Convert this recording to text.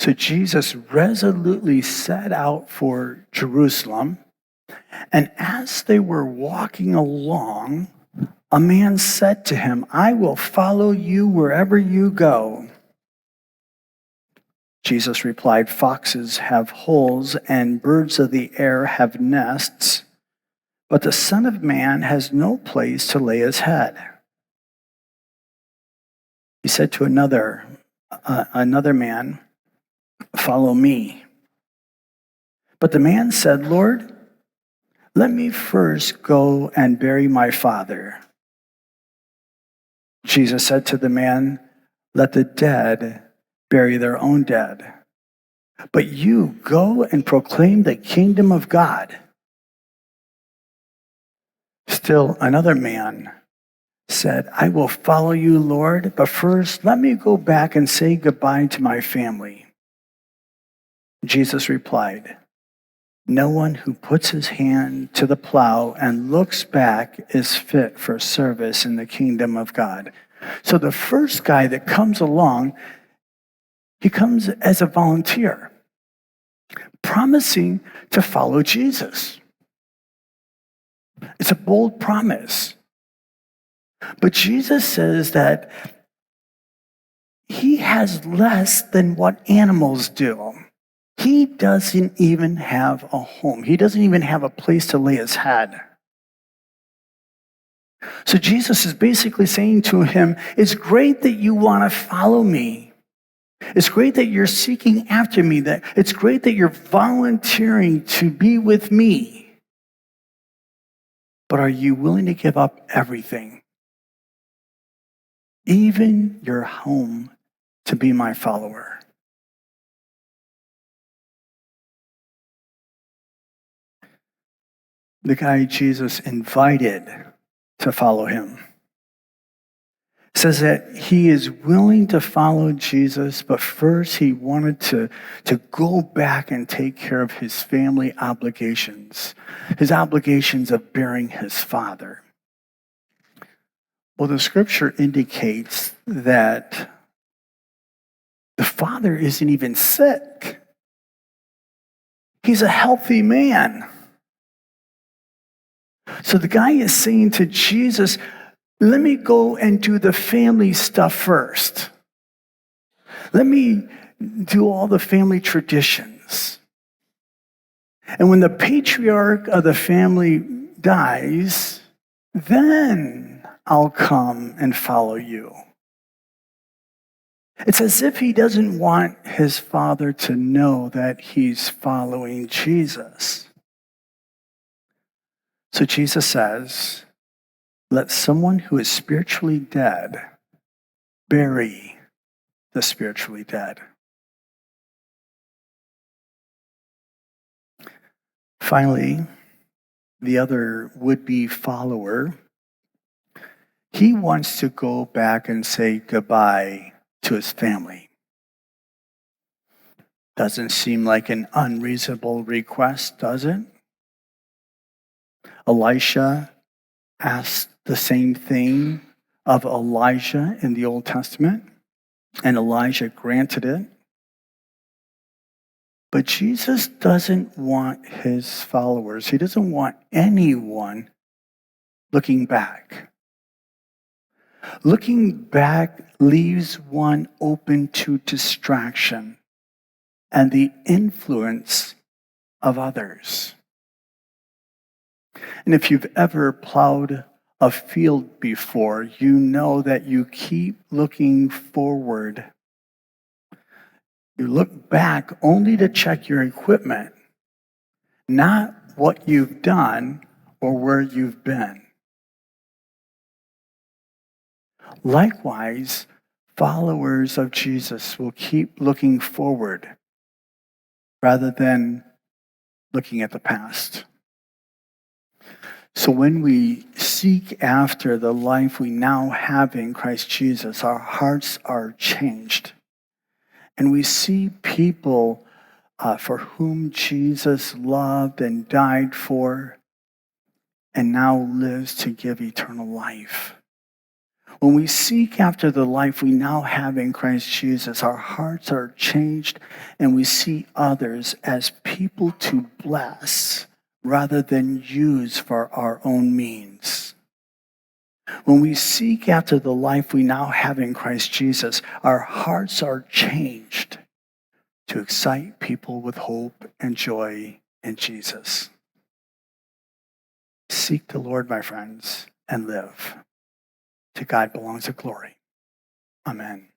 So Jesus resolutely set out for Jerusalem, and as they were walking along, a man said to him, "I will follow you wherever you go." Jesus replied, "Foxes have holes and birds of the air have nests, but the Son of Man has no place to lay his head." He said to another man, "Follow me." But the man said, "Lord, let me first go and bury my father." Jesus said to the man, "Let the dead bury their own dead. But you go and proclaim the kingdom of God." Still another man said, "I will follow you, Lord, but first let me go back and say goodbye to my family." Jesus replied, "No one who puts his hand to the plow and looks back is fit for service in the kingdom of God." So the first guy that comes along, he comes as a volunteer, promising to follow Jesus. It's a bold promise. But Jesus says that he has less than what animals do. He doesn't even have a home. He doesn't even have a place to lay his head. So Jesus is basically saying to him, it's great that you want to follow me. It's great that you're seeking after me. That it's great that you're volunteering to be with me. But are you willing to give up everything? Even your home to be my follower? The guy Jesus invited to follow him says that he is willing to follow Jesus, but first he wanted to go back and take care of his family obligations, his obligations of burying his father. Well, the scripture indicates that the father isn't even sick. He's a healthy man. So the guy is saying to Jesus, let me go and do the family stuff first. Let me do all the family traditions. And when the patriarch of the family dies, then I'll come and follow you. It's as if he doesn't want his father to know that he's following Jesus. So Jesus says, let someone who is spiritually dead bury the spiritually dead. Finally, the other would-be follower, he wants to go back and say goodbye to his family. Doesn't seem like an unreasonable request, does it? Elisha asked the same thing of Elijah in the Old Testament, and Elijah granted it. But Jesus doesn't want his followers, he doesn't want anyone looking back. Looking back leaves one open to distraction and the influence of others. And if you've ever plowed a field before, you know that you keep looking forward. You look back only to check your equipment, not what you've done or where you've been. Likewise, followers of Jesus will keep looking forward rather than looking at the past. So when we seek after the life we now have in Christ Jesus, our hearts are changed. And we see people for whom Jesus loved and died for and now lives to give eternal life. When we seek after the life we now have in Christ Jesus, our hearts are changed and we see others as people to bless rather than use for our own means. When we seek after the life we now have in Christ Jesus, our hearts are changed to excite people with hope and joy in Jesus. Seek the Lord, my friends, and live. To God belongs the glory. Amen.